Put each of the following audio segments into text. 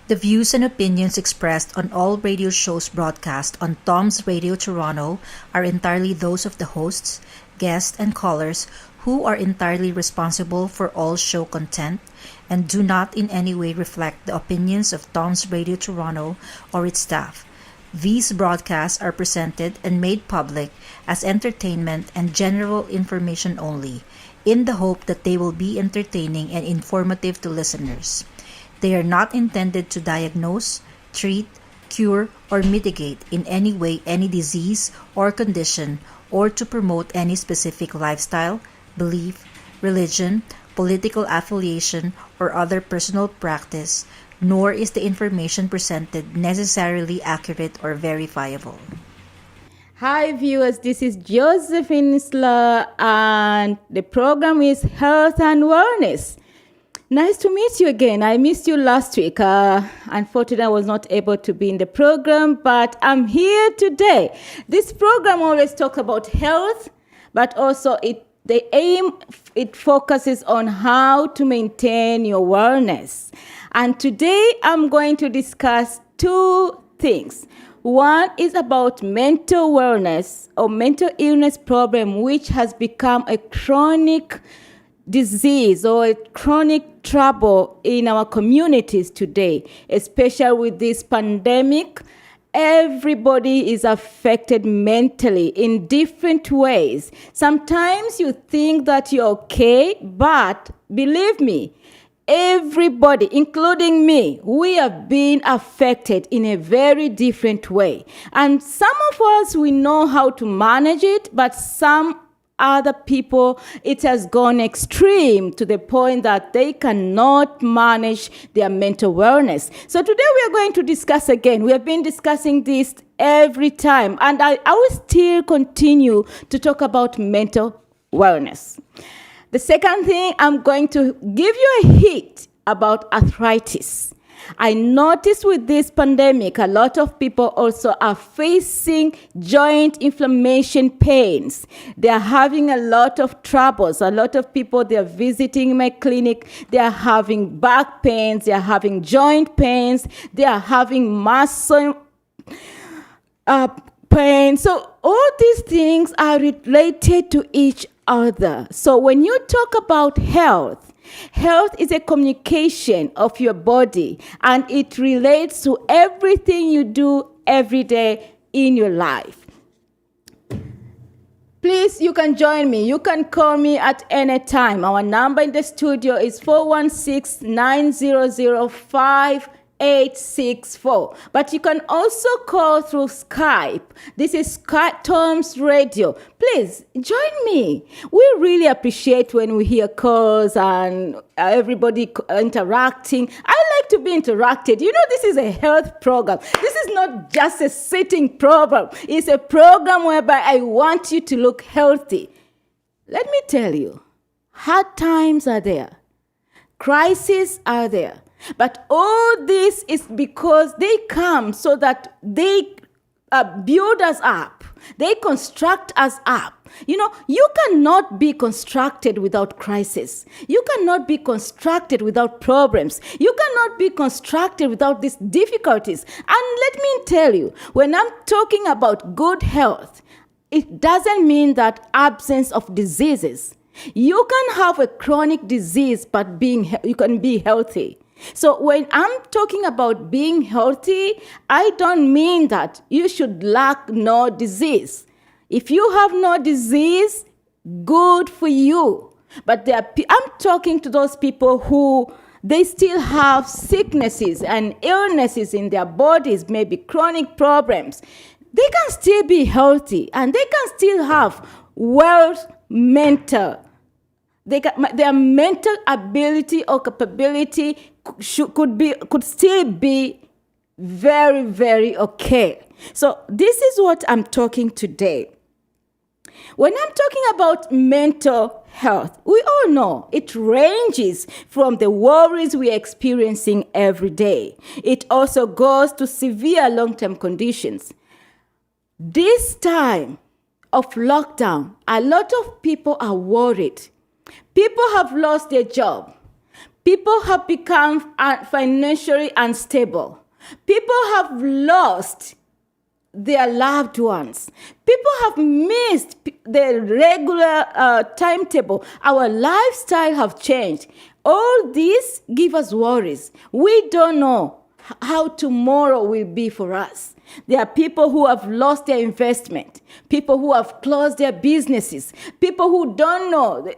The views and opinions expressed on all radio shows broadcast on Tom's Radio Toronto are entirely those of the hosts, guests, and callers who are entirely responsible for all show content and do not in any way reflect the opinions of Tom's Radio Toronto or its staff. These broadcasts are presented and made public as entertainment and general information only, in the hope that they will be entertaining and informative to listeners. They are not intended to diagnose, treat, cure, or mitigate in any way any disease or condition or to promote any specific lifestyle, belief, religion, political affiliation, or other personal practice, nor is the information presented necessarily accurate or verifiable. Hi viewers, this is Josephine Isla and the program is Health and Wellness. Nice to meet you again. I missed you last week. Unfortunately, I was not able to be in the program, but I'm here today. This program always talks about health, but also it focuses on how to maintain your wellness. And today I'm going to discuss two things. One is about mental wellness or mental illness problem, which has become a chronic disease or a chronic trouble in our communities today, especially with this pandemic. Everybody is affected mentally in different ways. Sometimes you think that you're okay, but believe me, everybody, including me, we have been affected in a very different way. And some of us, we know how to manage it, but some other people, it has gone extreme to the point that they cannot manage their mental wellness. So today we are going to discuss again. We have been discussing this every time, and I will still continue to talk about mental wellness. The second thing, I'm going to give you a hint about arthritis. I noticed with this pandemic, a lot of people also are facing joint inflammation pains. They are having a lot of troubles. A lot of people, they are visiting my clinic. They are having back pains. They are having joint pains. They are having muscle pain. So all these things are related to each other. So when you talk about health, health is a communication of your body, and it relates to everything you do every day in your life. Please, you can join me. You can call me at any time. Our number in the studio is 416-900-5864. But you can also call through Skype. This is Tom's Radio. Please join me. We really appreciate when we hear calls and everybody interacting. I like to be interacted. You know, this is a health program. This is not just a sitting program. It's a program whereby I want you to look healthy. Let me tell you, hard times are there. Crises are there. But all this is because they come so that they build us up. They construct us up. You know, you cannot be constructed without crisis. You cannot be constructed without problems. You cannot be constructed without these difficulties. And let me tell you, when I'm talking about good health, it doesn't mean that absence of diseases. You can have a chronic disease, but you can be healthy. So when I'm talking about being healthy, I don't mean that you should lack no disease. If you have no disease, good for you. But I'm talking to those people who they still have sicknesses and illnesses in their bodies, maybe chronic problems. They can still be healthy and they can still have mental. Their mental ability or capability could still be very, very okay. So this is what I'm talking today. When I'm talking about mental health, we all know it ranges from the worries we're experiencing every day. It also goes to severe long-term conditions. This time of lockdown, a lot of people are worried. People have lost their job. People have become financially unstable. People have lost their loved ones. People have missed the regular timetable. Our lifestyle have changed. All this give us worries. We don't know how tomorrow will be for us. There are people who have lost their investment, people who have closed their businesses, people who don't know.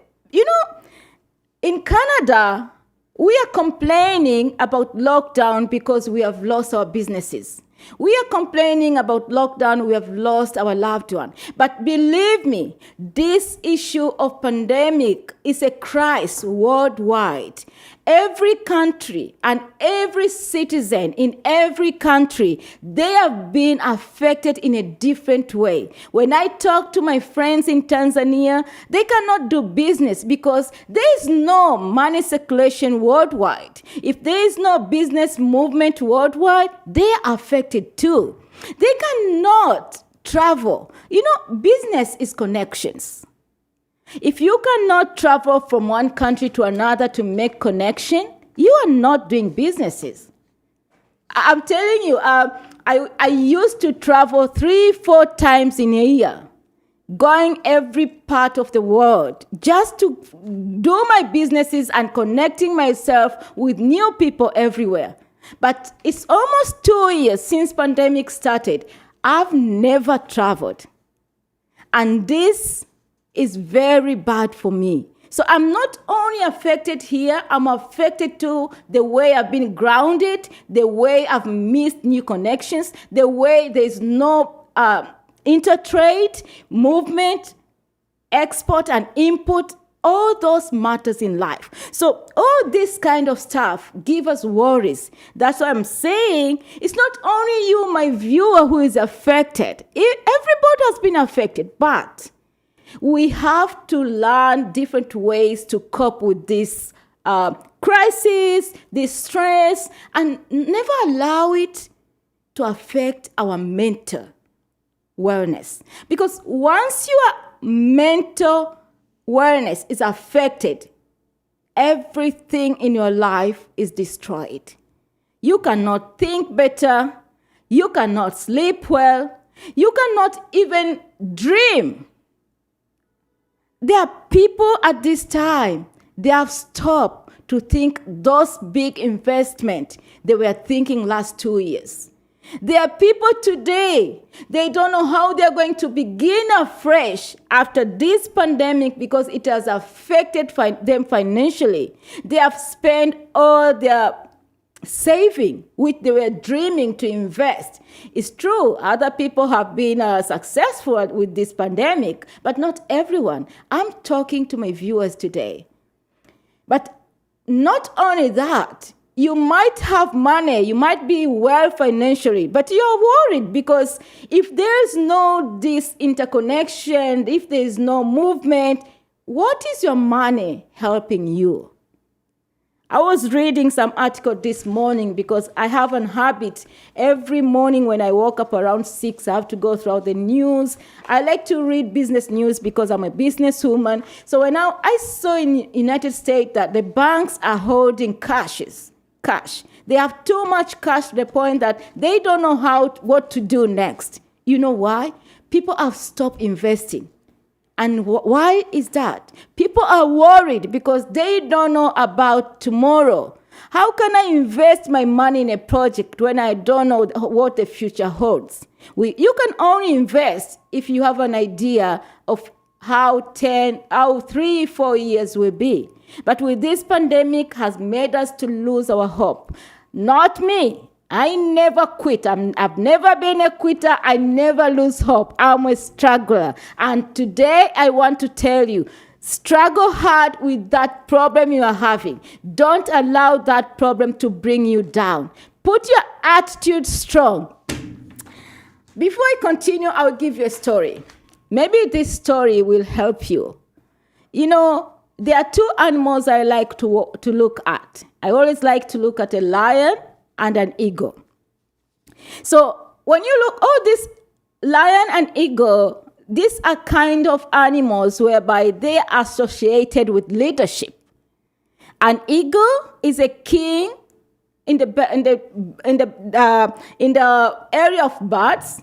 In Canada, we are complaining about lockdown because we have lost our businesses. We are complaining about lockdown, we have lost our loved one. But believe me, this issue of pandemic is a crisis worldwide. Every country and every citizen in every country, they have been affected in a different way. When I talk to my friends in Tanzania, they cannot do business because there is no money circulation worldwide. If there is no business movement worldwide, they are affected too. They cannot travel. Business is connections. If you cannot travel from one country to another to make connection, you are not doing businesses. I'm telling you, I used to travel 3-4 times in a year, going every part of the world just to do my businesses and connecting myself with new people everywhere. But it's almost 2 years since pandemic started. I've never traveled. And this is very bad for me. So I'm not only affected here, I'm affected to the way I've been grounded, the way I've missed new connections, the way there's no intertrade, movement, export and import, all those matters in life. So all this kind of stuff give us worries. That's why I'm saying it's not only you, my viewer, who is affected. Everybody has been affected, but we have to learn different ways to cope with this crisis, this stress, and never allow it to affect our mental wellness. Because once your mental wellness is affected, everything in your life is destroyed. You cannot think better. You cannot sleep well. You cannot even dream. There are people at this time, they have stopped to think those big investments they were thinking last 2 years. There are people today, they don't know how they're going to begin afresh after this pandemic because it has affected them financially. They have spent all their saving, which they were dreaming to invest. It's true, other people have been successful with this pandemic, but not everyone. I'm talking to my viewers today. But not only that, you might have money, you might be well financially, but you're worried because if there's no this interconnection, if there's no movement, what is your money helping you? I was reading some article this morning because I have an habit. Every morning when I woke up around 6, I have to go throughout the news. I like to read business news because I'm a businesswoman. So when I saw in United States that the banks are holding cash. They have too much cash to the point that they don't know what to do next. You know why? People have stopped investing. And why is that? People are worried because they don't know about tomorrow. How can I invest my money in a project when I don't know what the future holds? You can only invest if you have an idea of how 3-4 years will be. But with this pandemic has made us to lose our hope. Not me. I never quit. I've never been a quitter. I never lose hope. I'm a struggler. And today I want to tell you, struggle hard with that problem you are having. Don't allow that problem to bring you down. Put your attitude strong. Before I continue, I'll give you a story. Maybe this story will help you. There are 2 animals I like to look at. I always like to look at a lion and an eagle. So when you look, this lion and eagle, these are kind of animals whereby they are associated with leadership. An eagle is a king in the area of birds,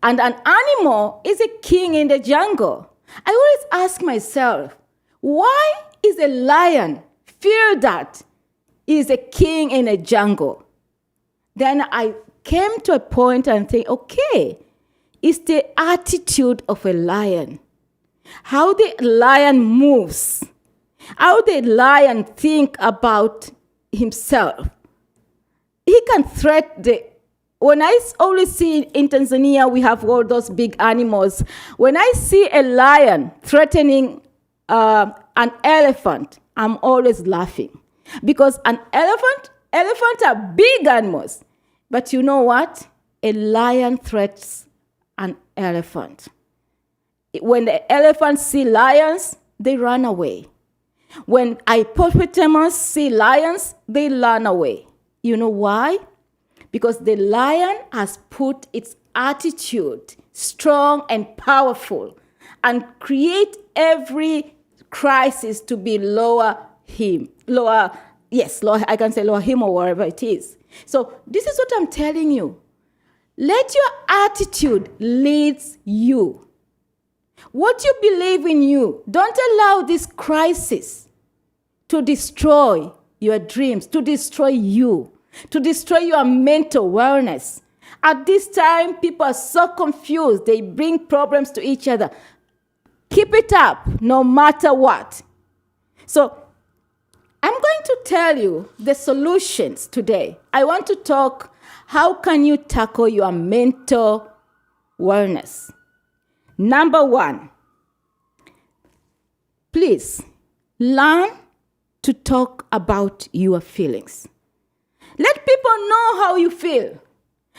and an animal is a king in the jungle. I always ask myself, why is a lion feel that he is a king in a jungle? Then I came to a point and think, okay, it's the attitude of a lion. How the lion moves. How the lion think about himself. He can when I always see in Tanzania, we have all those big animals. When I see a lion threatening an elephant, I'm always laughing. Because elephants are big animals. But you know what? A lion threats an elephant. When the elephants see lions, they run away. When hippopotamus see lions, they run away. You know why? Because the lion has put its attitude strong and powerful and create every crisis to be lower him or wherever it is. So this is what I'm telling you. Let your attitude lead you. What you believe in you. Don't allow this crisis to destroy your dreams, to destroy you, to destroy your mental wellness. At this time, people are so confused. They bring problems to each other. Keep it up, no matter what. So I'm going to tell you the solutions today. I want to talk, how can you tackle your mental wellness? Number one, please learn to talk about your feelings. Let people know how you feel.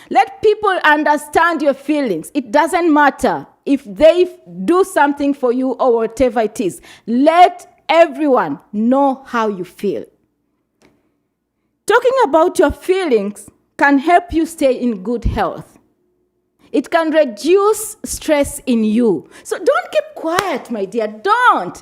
Let people understand your feelings. It doesn't matter if they do something for you or whatever it is. Let everyone know how you feel. Talking about your feelings can help you stay in good health. It can reduce stress in you. So don't keep quiet, my dear. Don't.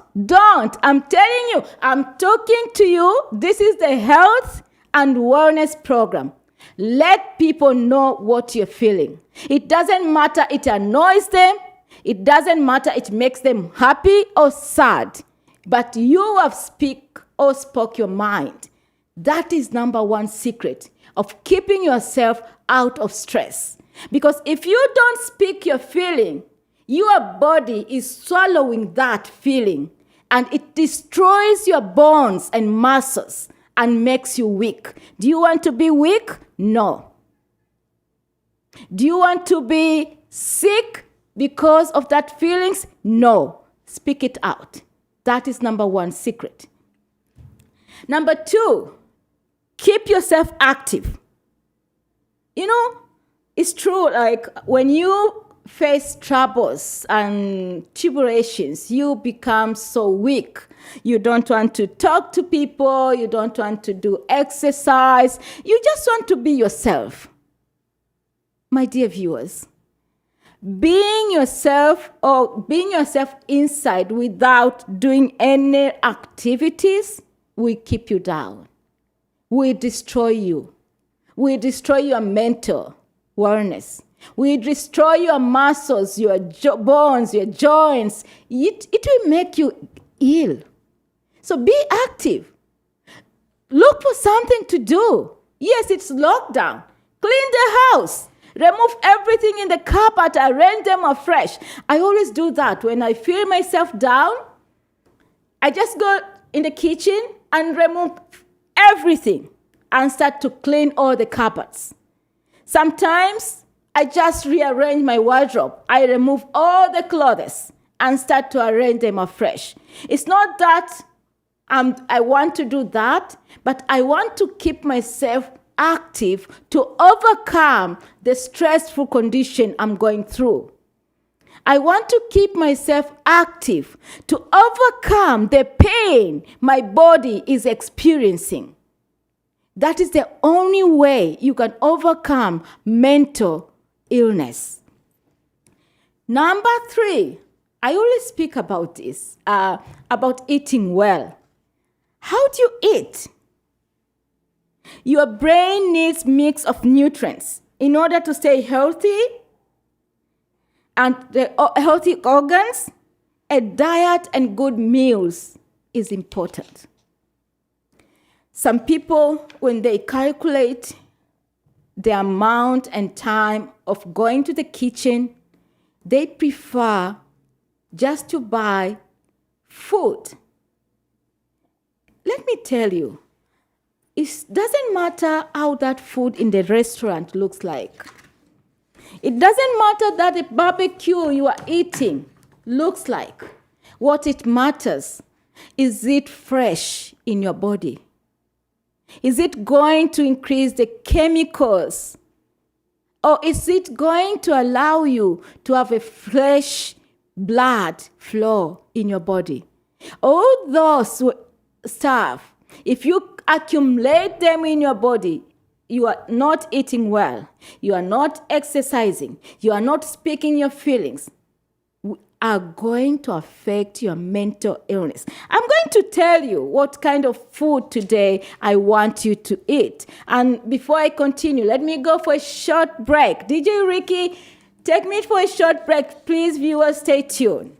I'm telling you, I'm talking to you. This is the health and wellness program. Let people know what you're feeling. It doesn't matter it annoys them. It doesn't matter it makes them happy or sad. But you have spoke your mind. That is number one secret of keeping yourself out of stress. Because if you don't speak your feeling, your body is swallowing that feeling and it destroys your bones and muscles and makes you weak. Do you want to be weak? No. Do you want to be sick because of that feelings? No. Speak it out. That is number one secret. Number two, keep yourself active. You know, it's true, like when you face troubles and tribulations, you become so weak. You don't want to talk to people. You don't want to do exercise. You just want to be yourself. My dear viewers, being yourself inside without doing any activities will keep you down, will destroy you, will destroy your mental wellness, will destroy your muscles, your bones, your joints. It will make you ill. So be active. Look for something to do. Yes, it's lockdown. Clean the house. Remove everything in the cupboard, arrange them afresh. I always do that. When I feel myself down, I just go in the kitchen and remove everything and start to clean all the cupboards. Sometimes I just rearrange my wardrobe. I remove all the clothes and start to arrange them afresh. It's not that I want to do that, but I want to keep myself active to overcome the stressful condition I'm going through. I want to keep myself active to overcome the pain my body is experiencing. That is the only way you can overcome mental illness. Number 3, I always speak about this, about eating well. How do you eat? Your brain needs mix of nutrients in order to stay healthy, and the healthy organs. A diet and good meals is important. Some people, when they calculate the amount and time of going to the kitchen, they prefer just to buy food. Let me tell you, it doesn't matter how that food in the restaurant looks like. It doesn't matter that the barbecue you are eating looks like. What it matters, is it fresh in your body? Is it going to increase the chemicals? Or is it going to allow you to have a fresh blood flow in your body? All those stuff, if you accumulate them in your body, you are not eating well, you are not exercising, you are not speaking your feelings, are going to affect your mental illness. I'm going to tell you what kind of food today I want you to eat. And before I continue, let me go for a short break. DJ Ricky, take me for a short break. Please, viewers, stay tuned.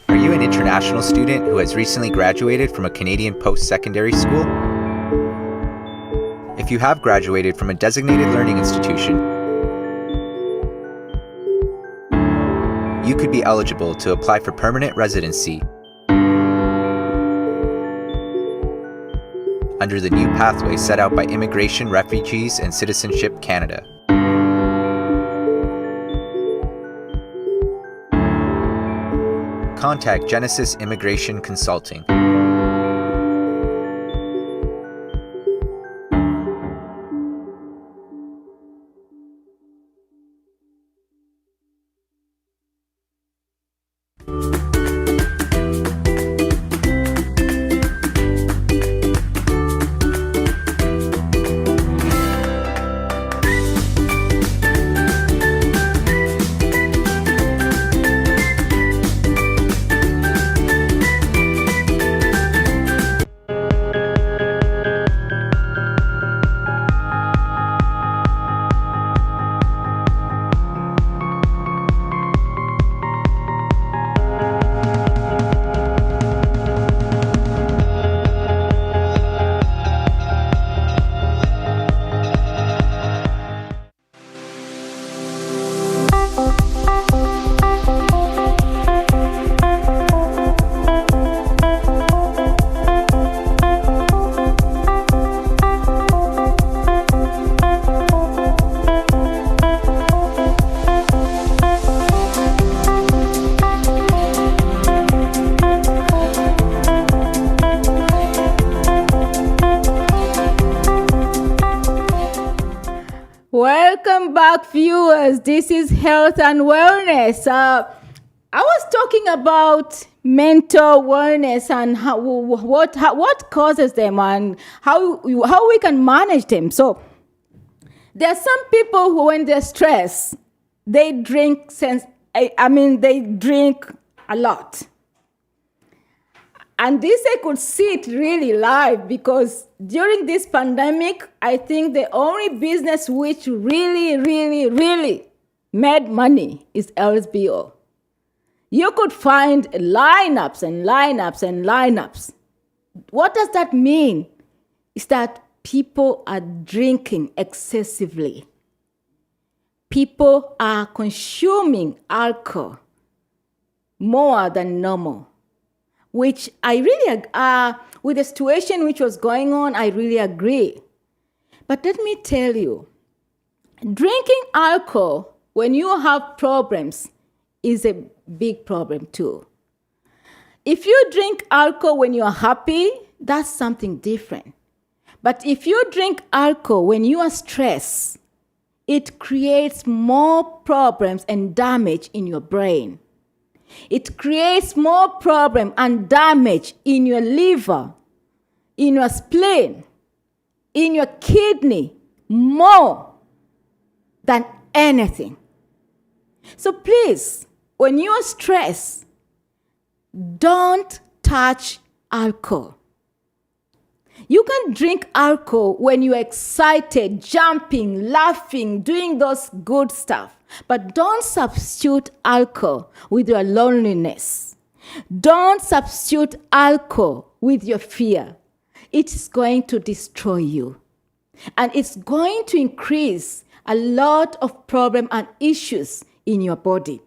Are you an international student who has recently graduated from a Canadian post-secondary school? If you have graduated from a designated learning institution, you could be eligible to apply for permanent residency under the new pathway set out by Immigration, Refugees, and Citizenship Canada. Contact Genesis Immigration Consulting. Welcome back, viewers. This is Health and Wellness. I was talking about mental wellness and what causes them and how we can manage them. So there are some people who, when they're stressed, they drink they drink a lot. And this I could see it really live, because during this pandemic, I think the only business which really made money is LSBO. You could find lineups and lineups and lineups. What does that mean? Is that people are drinking excessively. People are consuming alcohol more than normal, which I really, with the situation which was going on, I really agree. But let me tell you, drinking alcohol when you have problems is a big problem too. If you drink alcohol when you are happy, that's something different. But if you drink alcohol when you are stressed, it creates more problems and damage in your brain. It creates more problem and damage in your liver, in your spleen, in your kidney, more than anything. So please, when you are stressed, don't touch alcohol. You can drink alcohol when you're excited, jumping, laughing, doing those good stuff. But don't substitute alcohol with your loneliness. Don't substitute alcohol with your fear. It's going to destroy you. And it's going to increase a lot of problems and issues in your body.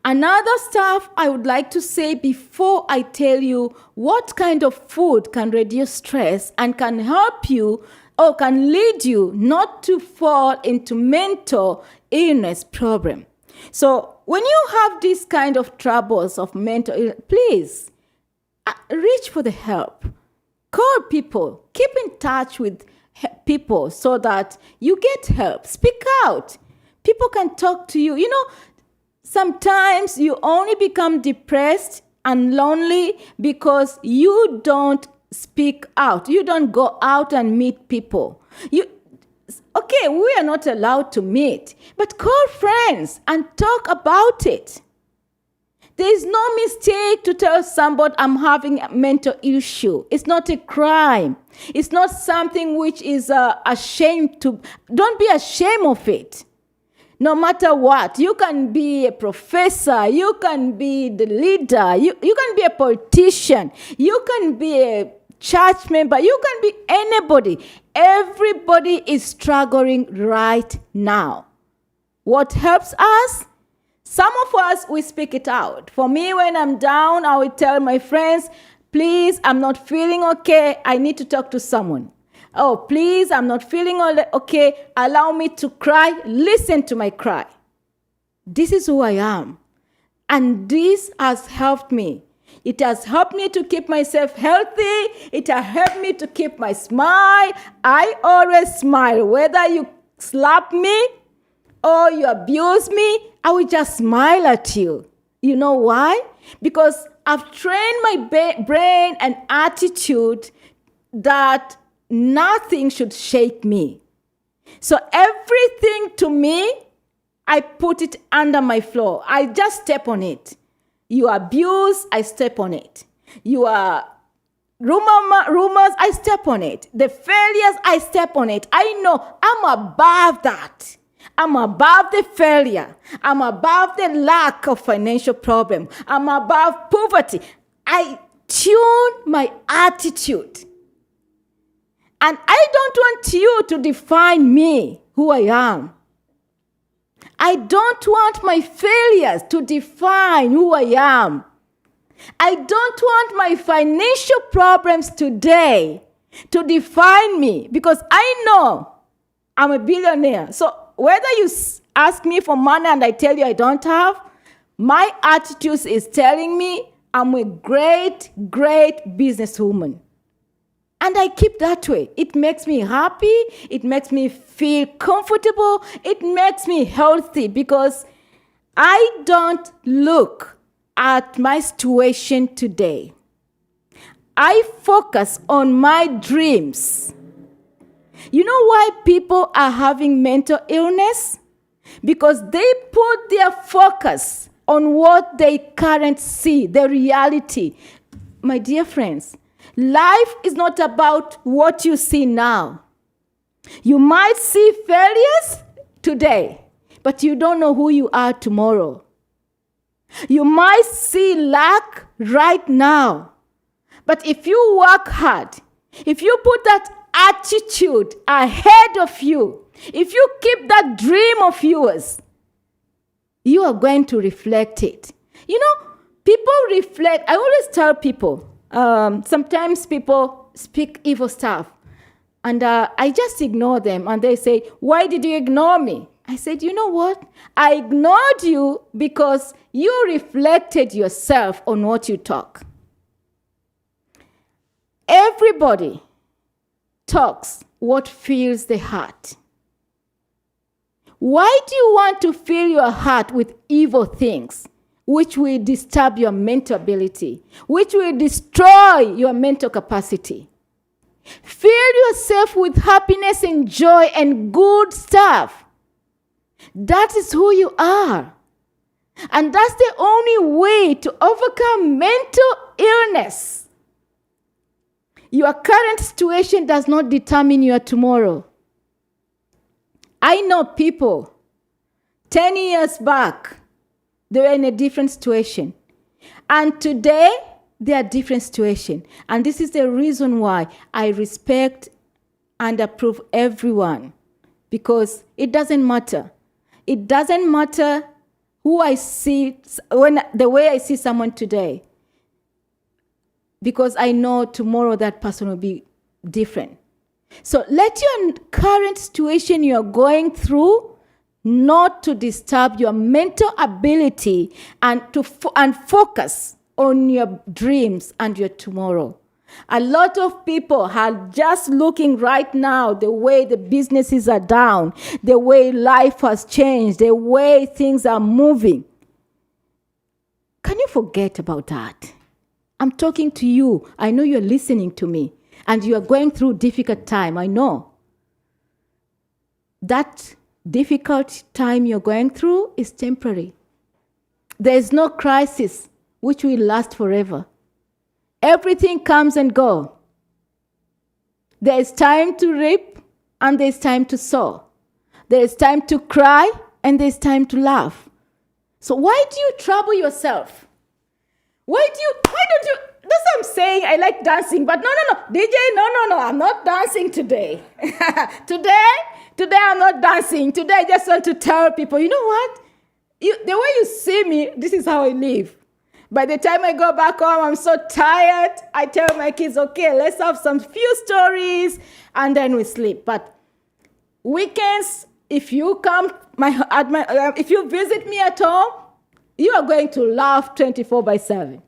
Another stuff I would like to say before I tell you what kind of food can reduce stress and can help you or can lead you not to fall into mental illness problem. So when you have these kind of troubles of mental illness, please reach for the help. Call people. Keep in touch with people so that you get help. Speak out. People can talk to you. Sometimes you only become depressed and lonely because you don't speak out. You don't go out and meet people. Okay, we are not allowed to meet, but call friends and talk about it. There is no mistake to tell somebody I'm having a mental issue. It's not a crime. It's not something which is ashamed to. Don't be ashamed of it. No matter what, you can be a professor, you can be the leader, you can be a politician, you can be a church member, you can be anybody. Everybody is struggling right now. What helps us? Some of us, we speak it out. For me, when I'm down, I will tell my friends, please, I'm not feeling okay. I need to talk to someone. Oh, please, I'm not feeling okay. Allow me to cry. Listen to my cry. This is who I am. And this has helped me. It has helped me to keep myself healthy. It has helped me to keep my smile. I always smile. Whether you slap me or you abuse me, I will just smile at you. You know why? Because I've trained my brain and attitude that nothing should shake me. So everything to me, I put it under my floor. I just step on it. You abuse, I step on it. You are rumors, I step on it. The failures, I step on it. I know I'm above that. I'm above the failure. I'm above the lack of financial problem. I'm above poverty. I tune my attitude. And I don't want you to define me, who I am. I don't want my failures to define who I am. I don't want my financial problems today to define me because I know I'm a billionaire. So whether you ask me for money and I tell you I don't have, my attitude is telling me I'm a great, great businesswoman. And I keep that way. It makes me happy. It makes me feel comfortable. It makes me healthy because I don't look at my situation today. I focus on my dreams. You know why people are having mental illness? Because they put their focus on what they currently see, the reality. My dear friends, life is not about what you see now. You might see failures today, but you don't know who you are tomorrow. You might see lack right now, but if you work hard, if you put that attitude ahead of you, if you keep that dream of yours, you are going to reflect it. People reflect. I always tell people, sometimes people speak evil stuff, and I just ignore them, and they say, why did you ignore me? I said, you know what? I ignored you because you reflected yourself on what you talk. Everybody talks what fills the heart. Why do you want to fill your heart with evil things, which will disturb your mental ability, which will destroy your mental capacity? Fill yourself with happiness and joy and good stuff. That is who you are. And that's the only way to overcome mental illness. Your current situation does not determine your tomorrow. I know people 10 years back, they were in a different situation. And today, they are different situation. And this is the reason why I respect and approve everyone. Because it doesn't matter. It doesn't matter who I see, the way I see someone today. Because I know tomorrow that person will be different. So let your current situation you're going through not to disturb your mental ability and focus on your dreams and your tomorrow. A lot of people are just looking right now the way the businesses are down, the way life has changed, the way things are moving. Can you forget about that? I'm talking to you. I know you're listening to me and you are going through difficult time. I know. That difficult time you're going through is temporary. There is no crisis which will last forever. Everything comes and goes. There is time to reap and there is time to sow. There is time to cry and there is time to laugh. So why do you trouble yourself? Why don't you, that's what I'm saying, I like dancing, but no, DJ, no, I'm not dancing today. Today I'm not dancing. Today I just want to tell people, you know what? The way you see me, this is how I live. By the time I go back home, I'm so tired. I tell my kids, okay, let's have some few stories, and then we sleep. But weekends, if you come, if you visit me at home, you are going to laugh 24/7.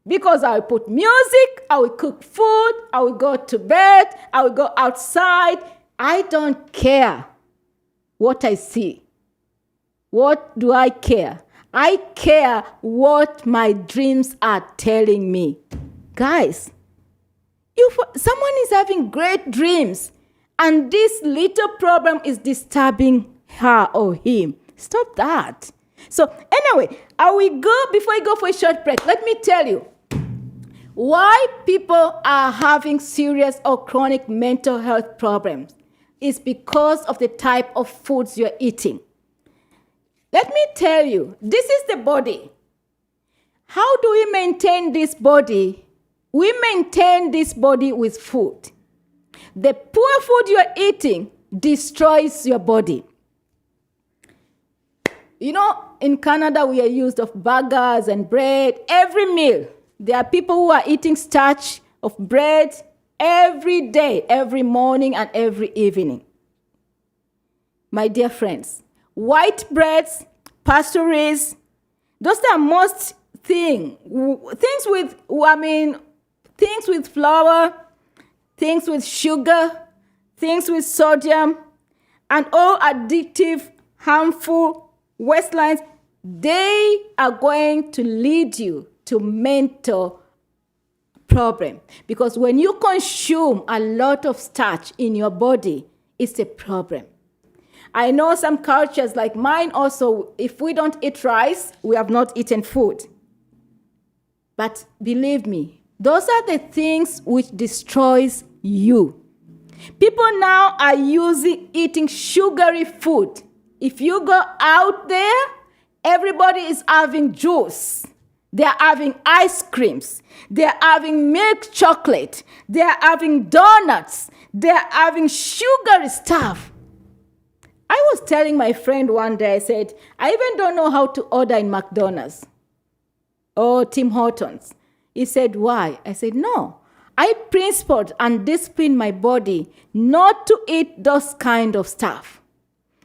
Because I will put music, I will cook food, I will go to bed, I will go outside. I don't care what I see. What do I care? I care what my dreams are telling me. Guys, if someone is having great dreams and this little problem is disturbing her or him, stop that. So anyway, before I go for a short break, let me tell you why people are having serious or chronic mental health problems. Is because of the type of foods you're eating. Let me tell you, this is the body. How do we maintain this body? We maintain this body with food. The poor food you're eating destroys your body. You know, in Canada, we are used of burgers and bread every meal. There are people who are eating starch of bread every day, every morning and every evening. My dear friends, white breads, pastries, those are most things with flour, things with sugar, things with sodium, and all addictive, harmful waste-lines. They are going to lead you to mental problem. Because when you consume a lot of starch in your body, it's a problem. I know some cultures like mine also, if we don't eat rice, we have not eaten food. But believe me, those are the things which destroys you. People now are eating sugary food. If you go out there, everybody is having juice. They are having ice creams. They are having milk chocolate. They are having donuts. They are having sugary stuff. I was telling my friend one day, I said, I even don't know how to order in McDonald's or Tim Hortons. He said, why? I said, no. I principled and disciplined my body not to eat those kind of stuff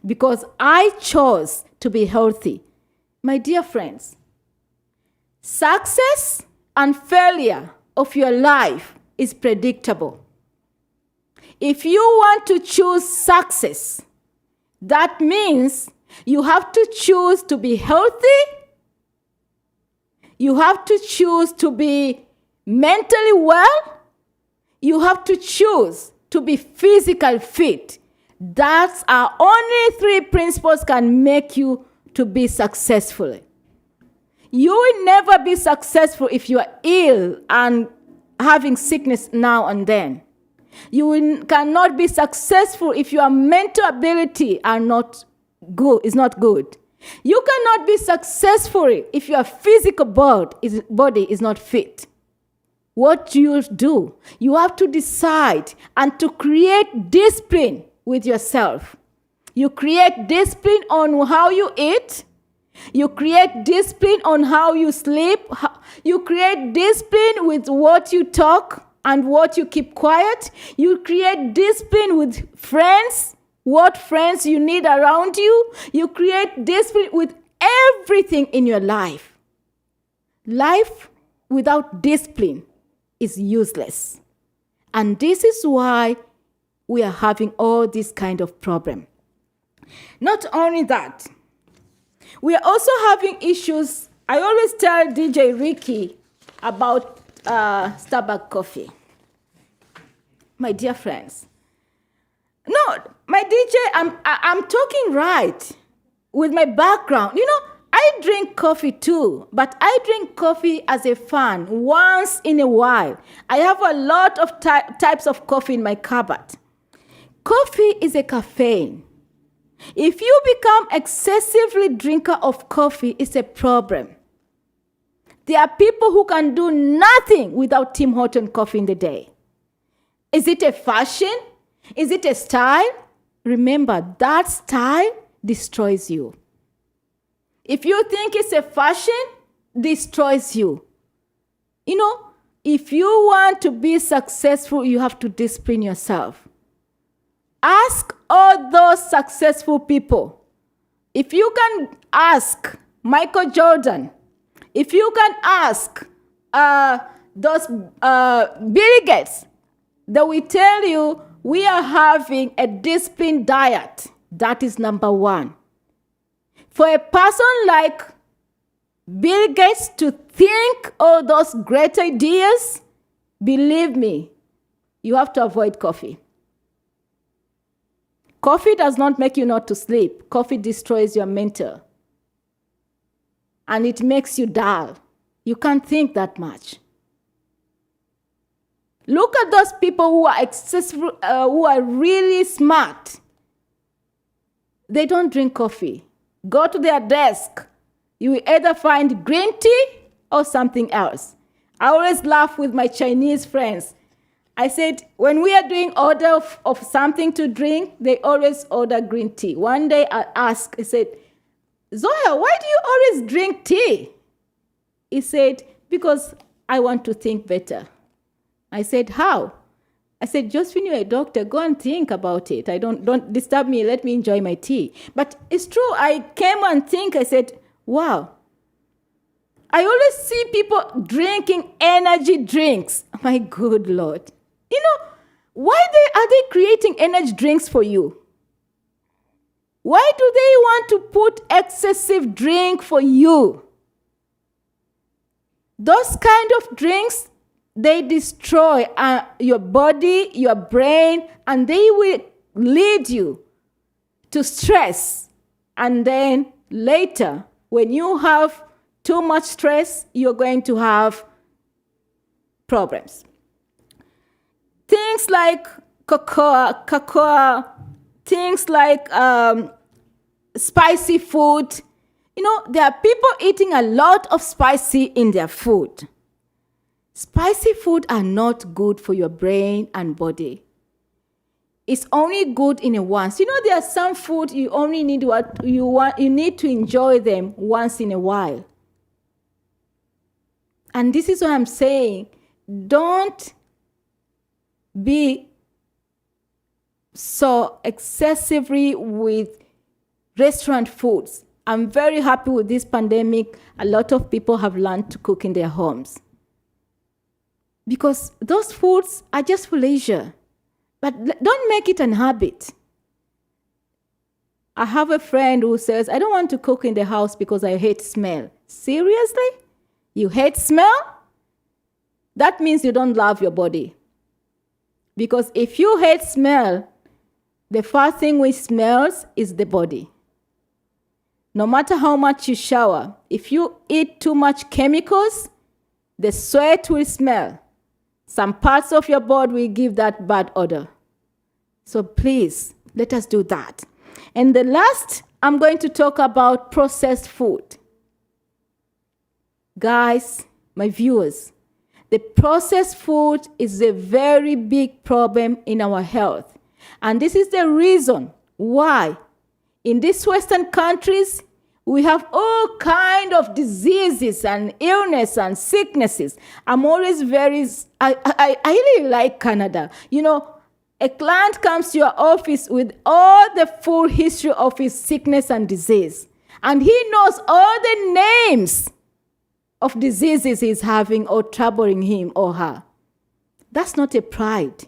because I chose to be healthy. My dear friends, success and failure of your life is predictable. If you want to choose success, that means you have to choose to be healthy. You have to choose to be mentally well. You have to choose to be physically fit. That's our only three principles can make you to be successful. You will never be successful if you are ill and having sickness now and then. Cannot be successful if your mental ability are not good, is not good. You cannot be successful if your physical body is not fit. What do you do? You have to decide and to create discipline with yourself. You create discipline on how you eat. You create discipline on how you sleep. You create discipline with what you talk and what you keep quiet. You create discipline with friends, what friends you need around you. You create discipline with everything in your life. Life without discipline is useless. And this is why we are having all this kind of problem. Not only that, we are also having issues. I always tell DJ Ricky about Starbucks coffee. My dear friends. No, my DJ, I'm talking right with my background. I drink coffee too, but I drink coffee as a fan once in a while. I have a lot of types of coffee in my cupboard. Coffee is a caffeine. If you become excessively drinker of coffee, it's a problem. There are people who can do nothing without Tim Horton coffee in the day. Is it a fashion? Is it a style? Remember, that style destroys you. If you think it's a fashion, destroys you. If you want to be successful, you have to discipline yourself. Ask all those successful people. If you can ask Michael Jordan, if you can ask those Bill Gates, they will tell you we are having a disciplined diet. That is number one. For a person like Bill Gates to think all those great ideas, believe me, you have to avoid coffee. Coffee does not make you not to sleep. Coffee destroys your mental. And it makes you dull. You can't think that much. Look at those people who are accessible, who are really smart. They don't drink coffee. Go to their desk. You will either find green tea or something else. I always laugh with my Chinese friends. I said, when we are doing order of something to drink, they always order green tea. One day I asked, I said, Zoya, why do you always drink tea? He said, because I want to think better. I said, how? I said, Josephine, you're a doctor. Go and think about it. Don't disturb me. Let me enjoy my tea. But it's true. I came and think. I said, wow. I always see people drinking energy drinks. My good Lord. Why are they creating energy drinks for you? Why do they want to put excessive drink for you? Those kind of drinks, they destroy your body, your brain, and they will lead you to stress. And then later, when you have too much stress, you're going to have problems. Things like cocoa, things like spicy food. There are people eating a lot of spicy in their food. Spicy food are not good for your brain and body. It's only good in a once. There are some food you only need what you want. You need to enjoy them once in a while. And this is what I'm saying. Don't be so excessively with restaurant foods. I'm very happy with this pandemic. A lot of people have learned to cook in their homes. Because those foods are just for leisure. But don't make it an habit. I have a friend who says, I don't want to cook in the house because I hate smell. Seriously? You hate smell? That means you don't love your body. Because if you hate smell, the first thing which smells is the body. No matter how much you shower, if you eat too much chemicals, the sweat will smell. Some parts of your body will give that bad odor. So please, let us do that. And the last, I'm going to talk about processed food. Guys, my viewers, the processed food is a very big problem in our health. And this is the reason why in these Western countries, we have all kind of diseases and illness and sicknesses. I'm always I really like Canada. You know, a client comes to your office with all the full history of his sickness and disease. And he knows all the names of diseases he's having or troubling him or her. That's not a pride.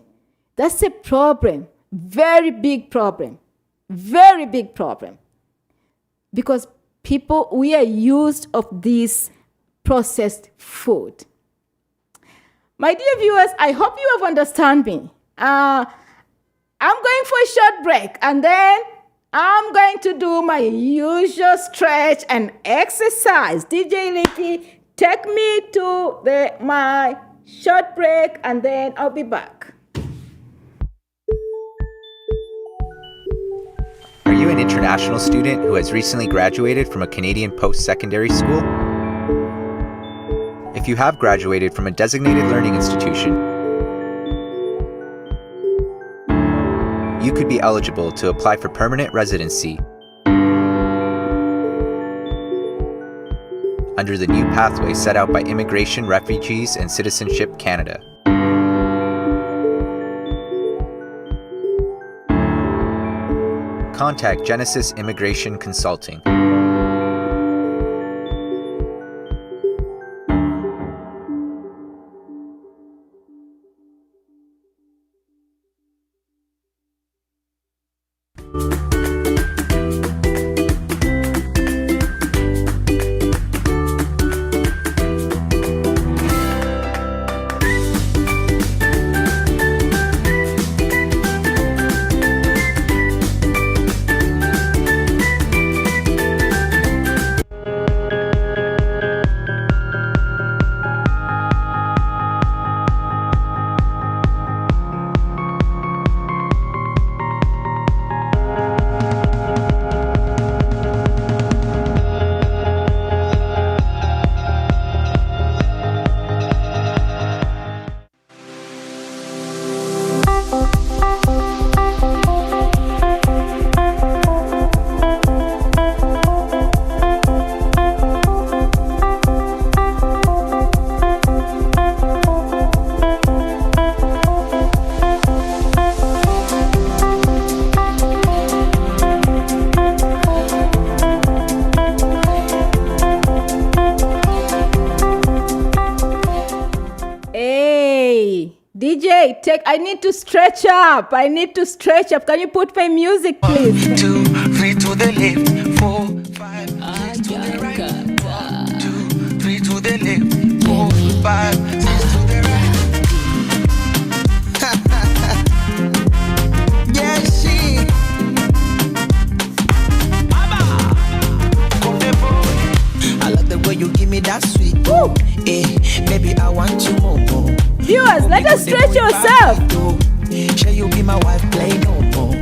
That's a problem. Very big problem. Very big problem. Because people, we are used of this processed food. My dear viewers, I hope you have understand me. I'm going for a short break and then I'm going to do my usual stretch and exercise. DJ Licky, take me to my short break and then I'll be back. Are you an international student who has recently graduated from a Canadian post-secondary school? If you have graduated from a designated learning institution, you could be eligible to apply for permanent residency under the new pathway set out by Immigration, Refugees, and Citizenship Canada. Contact Genesis Immigration Consulting. I need to stretch up. Can you put my music, please? 1, 2, 3 to the left, 4, 5, 6 to the right. 1, 2, 3 to the left, 4, 5, 6 to the right. Yeah, she. I love the way you give me that sweet. Baby, I want you more. Viewers, let us stretch yourself. Shall you be my wife, play no more.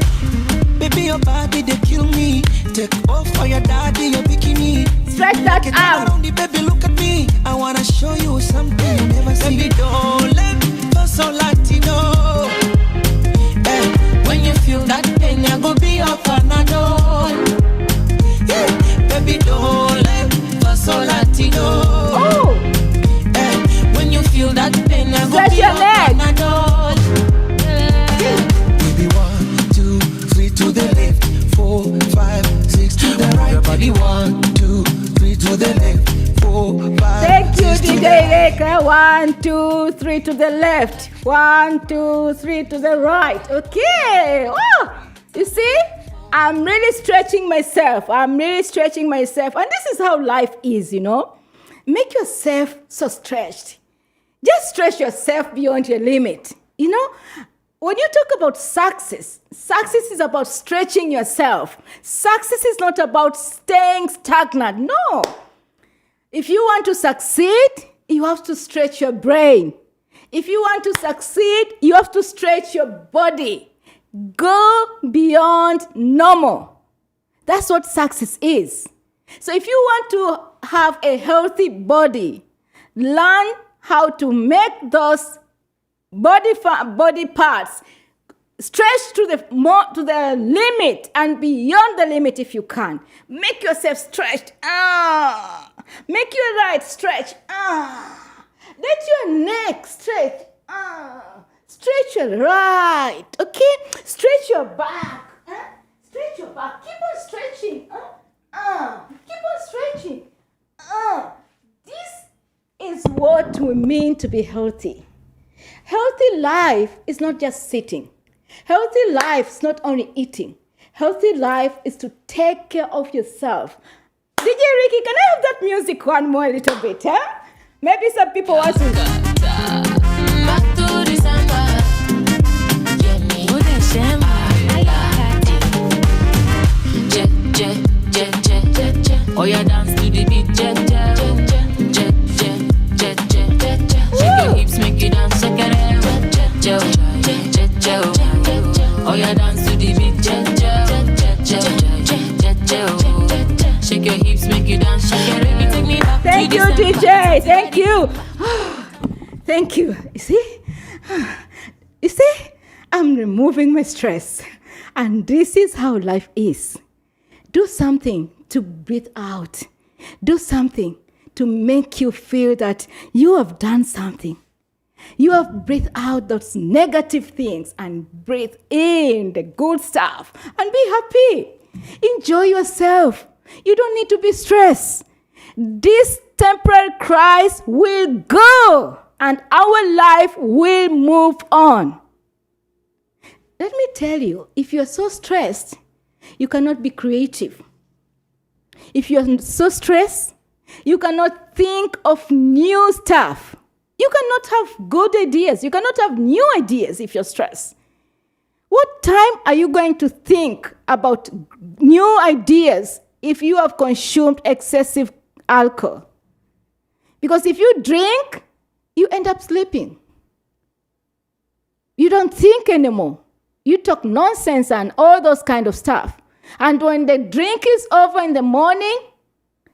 Baby, your body, they kill me. Take off for your daddy, your bikini. Stretch that arm. Baby, look at me. I wanna show you something you never seen. Baby, don't let me go so Latino. When you feel that pain, I go be your panadol. Baby, don't let me go so Latino. Oh. When you feel that pain, I go stretch be your your leg. panadol. Baby, 1, 2, 3 to the left, 4, 5, 6 to the right. Your body 1, 2, 3 to the left, 4, 5. Thank you, DJ Reka. 1, 2, 3 to the left. 1, 2, 3 to the right. Okay. Oh, you see, I'm really stretching myself. And this is how life is, you know. Make yourself so stretched. Just stretch yourself beyond your limit. You know, When you talk about success is about stretching yourself. Success is not about staying stagnant. No. If you want to succeed, you have to stretch your brain. If you want to succeed, you have to stretch your body. Go beyond normal. That's what success is. So if you want to have a healthy body, learn how to make those body parts stretch to the limit and beyond the limit if you can. Make yourself stretched. Make your right stretch. Let your neck stretch. Stretch your right. Okay? Stretch your back. Stretch your back. Keep on stretching. Keep on stretching. This is what we mean to be healthy. Healthy life is not just sitting. Healthy life is not only eating. Healthy life is to take care of yourself. DJ Ricky, can I have that music one more little bit? Maybe some people want to. Back to December. Oh, yeah, dance to the beat. Shake your hips, make you dance. Shake it. Oh, yeah, dance to the beat. Shake your hips, make you dance. Shake it. Take me back. Thank you, DJ. Thank you. Thank you. You see, I'm removing my stress. And this is how life is. Do something to breathe out. Do something to make you feel that you have done something. You have breathed out those negative things and breathe in the good stuff and be happy. Enjoy yourself. You don't need to be stressed. This temporary crisis will go and our life will move on. Let me tell you, if you're so stressed, you cannot be creative. If you're so stressed, you cannot think of new stuff. You cannot have good ideas. You cannot have new ideas if you're stressed. What time are you going to think about new ideas if you have consumed excessive alcohol? Because if you drink, you end up sleeping. You don't think anymore. You talk nonsense and all those kind of stuff. And when the drink is over in the morning,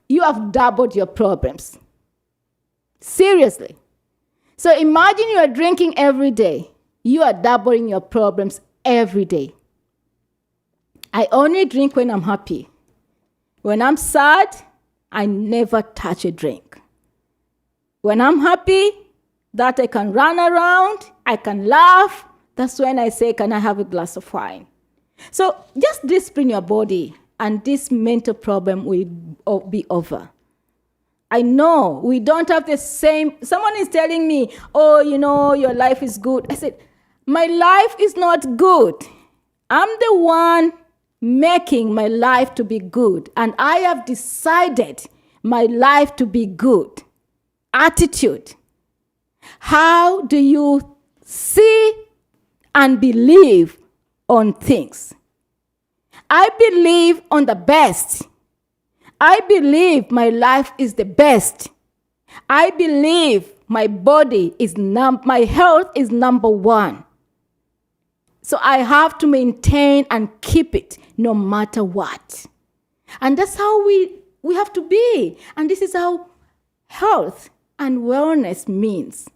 you have doubled your problems. Seriously. So imagine you are drinking every day. You are doubling your problems every day. I only drink when I'm happy. When I'm sad, I never touch a drink. When I'm happy, that I can run around, I can laugh, that's when I say, can I have a glass of wine? So just discipline your body and this mental problem will be over. I know we don't have the same. Someone is telling me, oh, your life is good. I said, my life is not good. I'm the one making my life to be good. And I have decided my life to be good. Attitude. How do you see and believe on things? I believe on the best. I believe my life is the best. I believe my body is my health is number one. So I have to maintain and keep it no matter what. And that's how we have to be. And this is how health and wellness means.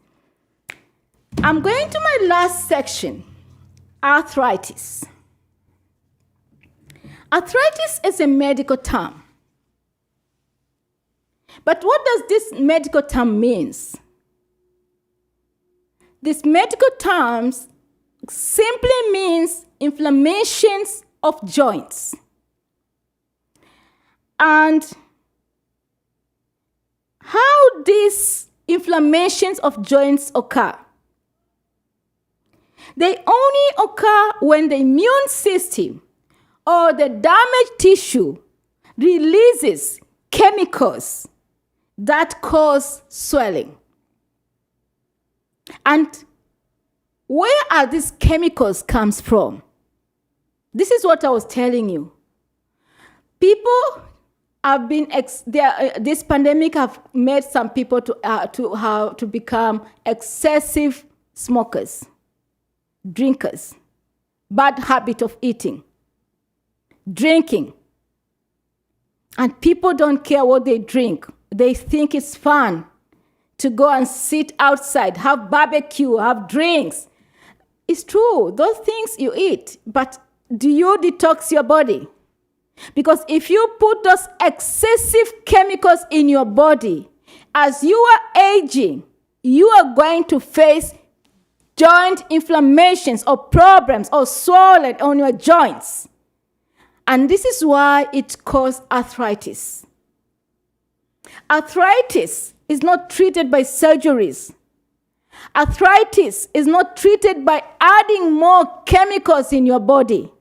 I'm going to my last section, arthritis. Arthritis is a medical term. But what does this medical term mean? This medical term simply means inflammations of joints. And how these inflammations of joints occur? They only occur when the immune system or the damaged tissue releases chemicals that cause swelling. And Where are these chemicals comes from? This is what I was telling you. People have been this pandemic have made some people to become excessive smokers, drinkers, bad habit of eating, drinking. And people don't care what they drink. They think it's fun to go and sit outside, have barbecue, have drinks. It's true, those things you eat, but do you detox your body? Because if you put those excessive chemicals in your body, as you are aging, you are going to face joint inflammations or problems or swelling on your joints. And this is why it causes arthritis. Arthritis is not treated by surgeries. Arthritis is not treated by adding more chemicals in your body.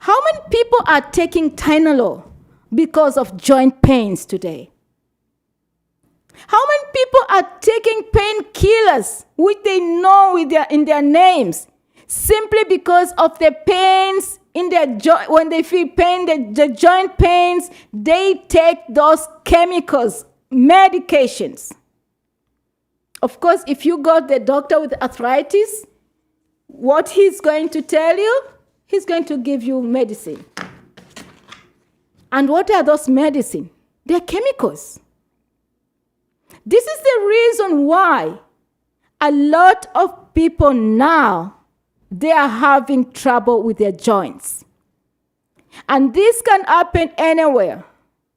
How many people are taking Tylenol because of joint pains today? How many people are taking painkillers, which they know in their names, simply because of the pains in their joint? When they feel pain, the joint pains, they take those chemicals, medications. Of course, if you go to the doctor with arthritis, what he's going to tell you? He's going to give you medicine. And what are those medicine? They're chemicals. This is the reason why a lot of people now, they are having trouble with their joints. And this can happen anywhere.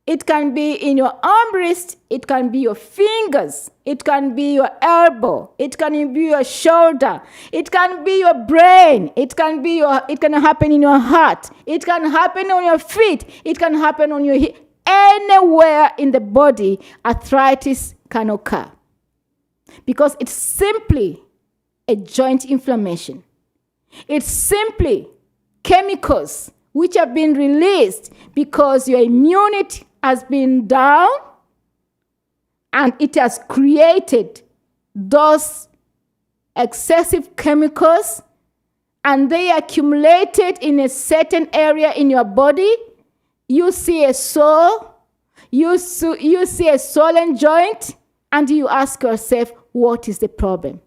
It can be in your armrest, it can be your fingers, it can be your elbow, it can be your shoulder, it can be your brain, it can happen in your heart, it can happen on your feet, it can happen on your hip. Anywhere in the body, arthritis can occur. Because it's simply a joint inflammation. It's simply chemicals which have been released because your immunity has been down and it has created those excessive chemicals, and they accumulated in a certain area in your body. You see a sore, you see a swollen joint, and you ask yourself, what is the problem?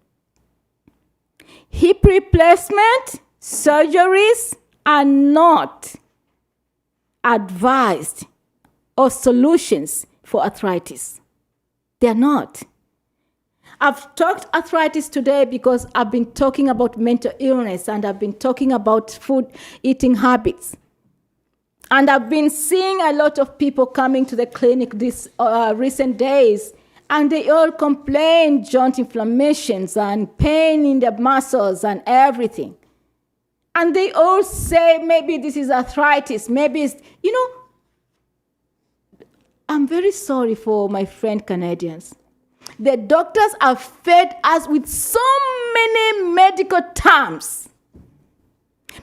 Hip replacement, surgeries are not advised or solutions for arthritis. They're not. I've talked arthritis today because I've been talking about mental illness and I've been talking about food eating habits. And I've been seeing a lot of people coming to the clinic these recent days, and they all complain joint inflammations and pain in their muscles and everything. And they all say, maybe this is arthritis, maybe it's, I'm very sorry for my friend Canadians. The doctors have fed us with so many medical terms,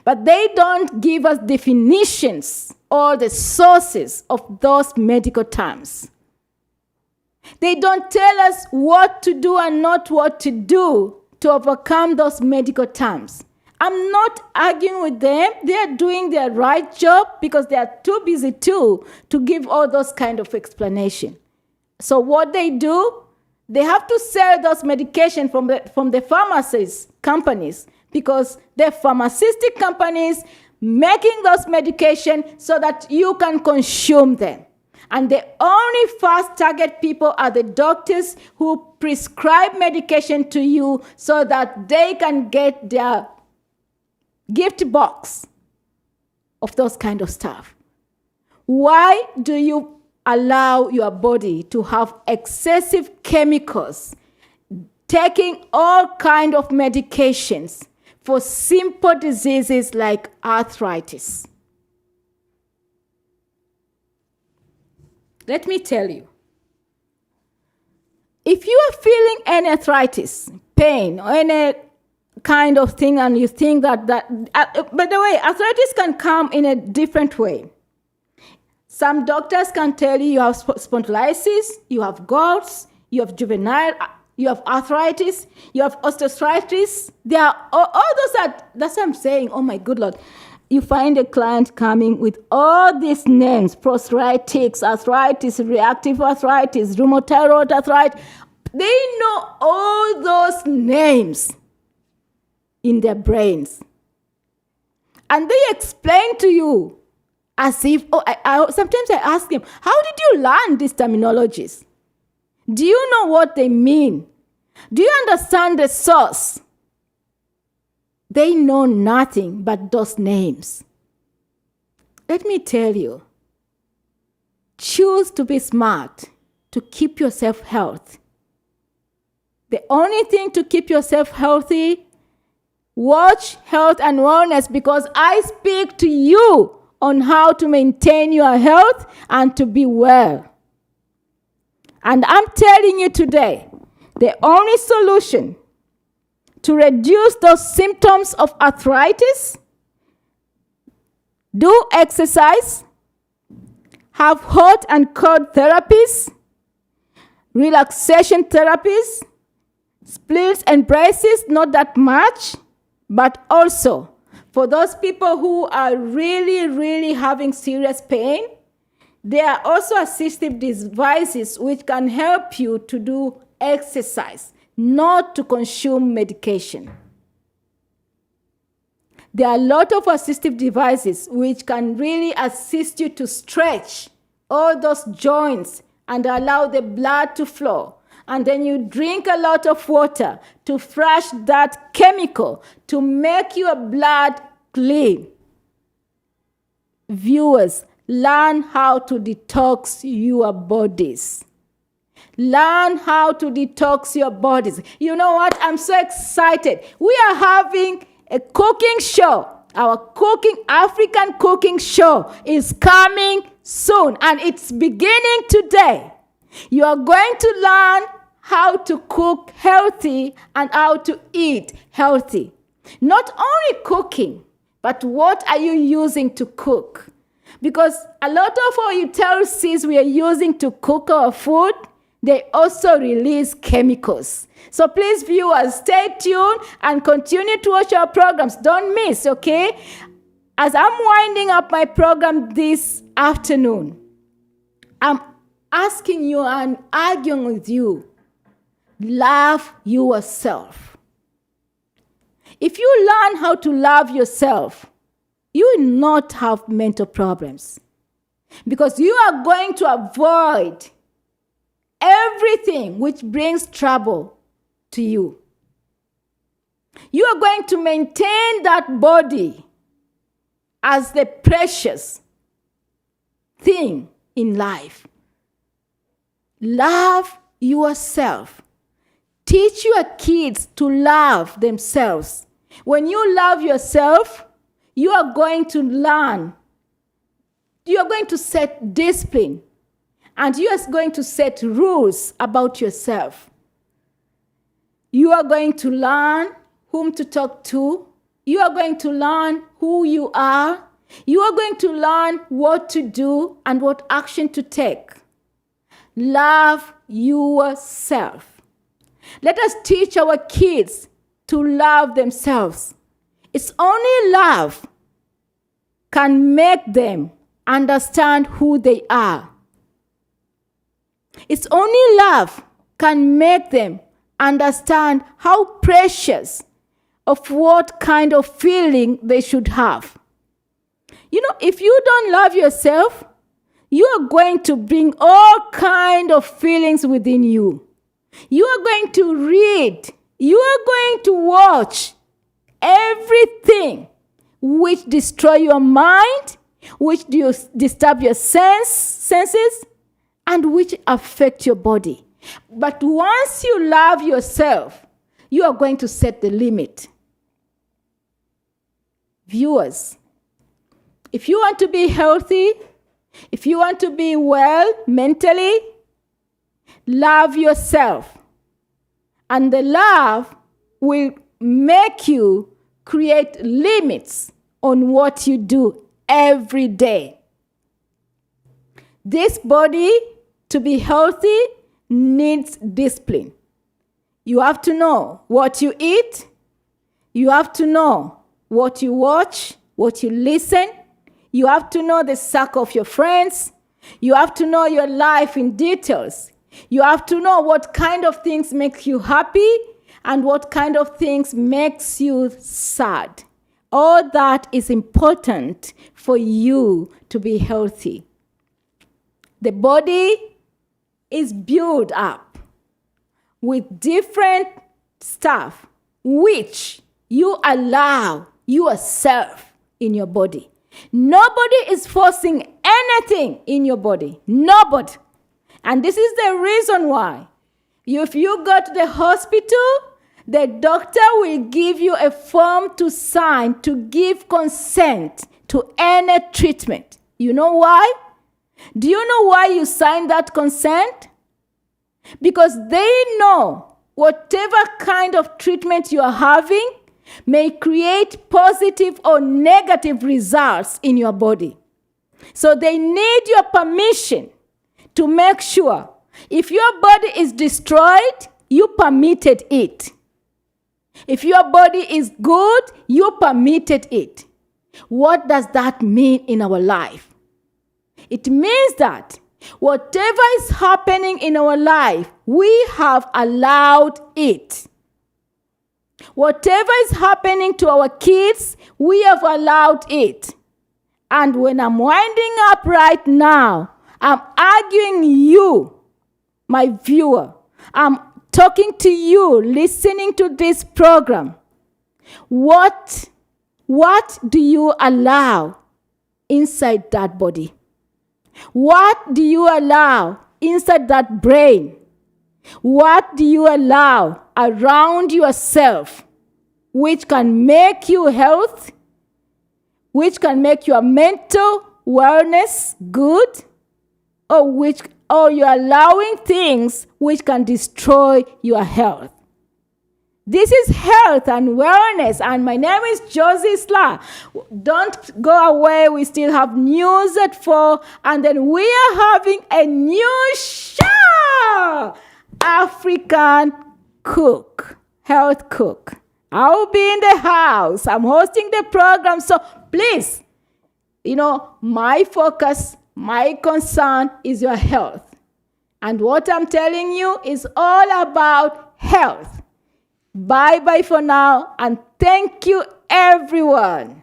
but they don't give us definitions or the sources of those medical terms. They don't tell us what to do and not what to do to overcome those medical terms. I'm not arguing with them. They are doing their right job because they are too busy to give all those kind of explanation. So what they do, they have to sell those medication from the pharmacies companies, because the pharmaceutical companies making those medication so that you can consume them. And the only first target people are the doctors who prescribe medication to you so that they can get their gift box of those kind of stuff. Why do you allow your body to have excessive chemicals, taking all kind of medications for simple diseases like arthritis? Let me tell you, if you are feeling any arthritis, pain, or any kind of thing, and you think that by the way, arthritis can come in a different way. Some doctors can tell you have spondylitis, you have gouts, you have juvenile you have arthritis, you have osteoarthritis. There are all those that's what I'm saying. Oh my good Lord. You find a client coming with all these names: prosthetics, arthritis, reactive arthritis, rheumatoid arthritis. They know all those names in their brains. And they explain to you as if, sometimes I ask them, how did you learn these terminologies? Do you know what they mean? Do you understand the source? They know nothing but those names. Let me tell you, choose to be smart to keep yourself healthy. The only thing to keep yourself healthy, watch Health and Wellness, because I speak to you on how to maintain your health and to be well. And I'm telling you today, the only solution to reduce those symptoms of arthritis, do exercise, have hot and cold therapies, relaxation therapies, splits and braces, not that much, but also for those people who are really, really having serious pain, there are also assistive devices which can help you to do exercise, not to consume medication. There are a lot of assistive devices which can really assist you to stretch all those joints and allow the blood to flow. And then you drink a lot of water to flush that chemical to make your blood clean. Viewers, learn how to detox your bodies. Learn how to detox your bodies. You know what? I'm so excited. We are having a cooking show. Our African cooking show is coming soon, and it's beginning today. You are going to learn how to cook healthy and how to eat healthy. Not only cooking, but what are you using to cook? Because a lot of our utensils we are using to cook our food, they also release chemicals. So please, viewers, stay tuned and continue to watch our programs. Don't miss, okay? As I'm winding up my program this afternoon, I'm asking you and arguing with you, love yourself. If you learn how to love yourself, you will not have mental problems, because you are going to avoid everything which brings trouble to you. You are going to maintain that body as the precious thing in life. Love yourself. Teach your kids to love themselves. When you love yourself, you are going to learn. You are going to set discipline. And you are going to set rules about yourself. You are going to learn whom to talk to. You are going to learn who you are. You are going to learn what to do and what action to take. Love yourself. Let us teach our kids to love themselves. It's only love can make them understand who they are. It's only love can make them understand how precious of what kind of feeling they should have. You know, if you don't love yourself, you are going to bring all kind of feelings within you. You are going to read. You are going to watch everything which destroy your mind, which disturb your senses, and which affect your body. But once you love yourself, you are going to set the limit. Viewers, if you want to be healthy, if you want to be well mentally, love yourself. And the love will make you create limits on what you do every day. This body, to be healthy, needs discipline. You have to know what you eat. You have to know what you watch, what you listen. You have to know the circle of your friends. You have to know your life in details. You have to know what kind of things make you happy and what kind of things makes you sad. All that is important for you to be healthy. The body is built up with different stuff which you allow yourself in your body. Nobody is forcing anything in your body. Nobody. And this is the reason why. If you go to the hospital, the doctor will give you a form to sign to give consent to any treatment. You know why? Do you know why you sign that consent? Because they know whatever kind of treatment you are having may create positive or negative results in your body. So they need your permission to make sure if your body is destroyed, you permitted it. If your body is good, you permitted it. What does that mean in our life? It means that whatever is happening in our life, we have allowed it. Whatever is happening to our kids, we have allowed it. And when I'm winding up right now, I'm arguing you, my viewer. I'm talking to you, listening to this program. What do you allow inside that body? What do you allow inside that brain? What do you allow around yourself which can make you health, which can make your mental wellness good, or you're allowing things which can destroy your health? This is health and wellness, and my name is Josie Sla. Don't go away. We still have news at 4, and then we are having a new show, African Cook, Health Cook. I'll be in the house. I'm hosting the program, so please, my focus, my concern is your health. And what I'm telling you is all about health. Bye-bye for now, and thank you, everyone.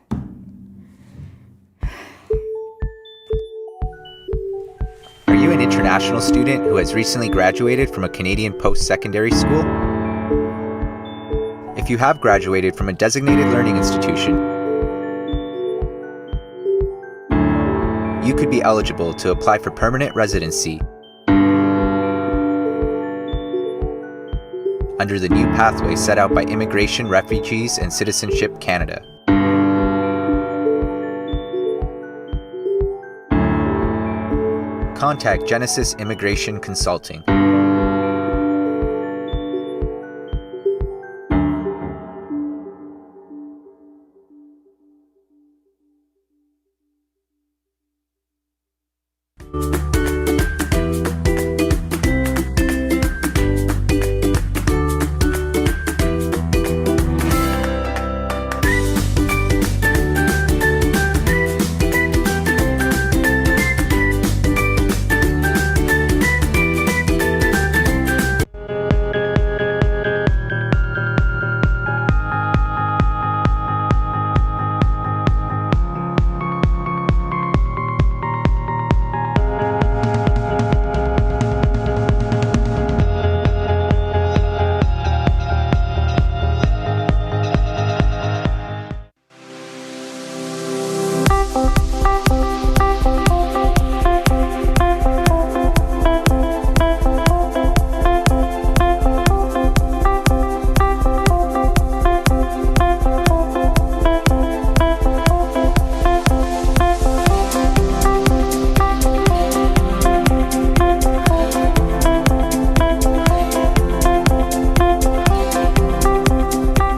Are you an international student who has recently graduated from a Canadian post-secondary school? If you have graduated from a designated learning institution, you could be eligible to apply for permanent residency under the new pathway set out by Immigration, Refugees, and Citizenship Canada. Contact Genesis Immigration Consulting.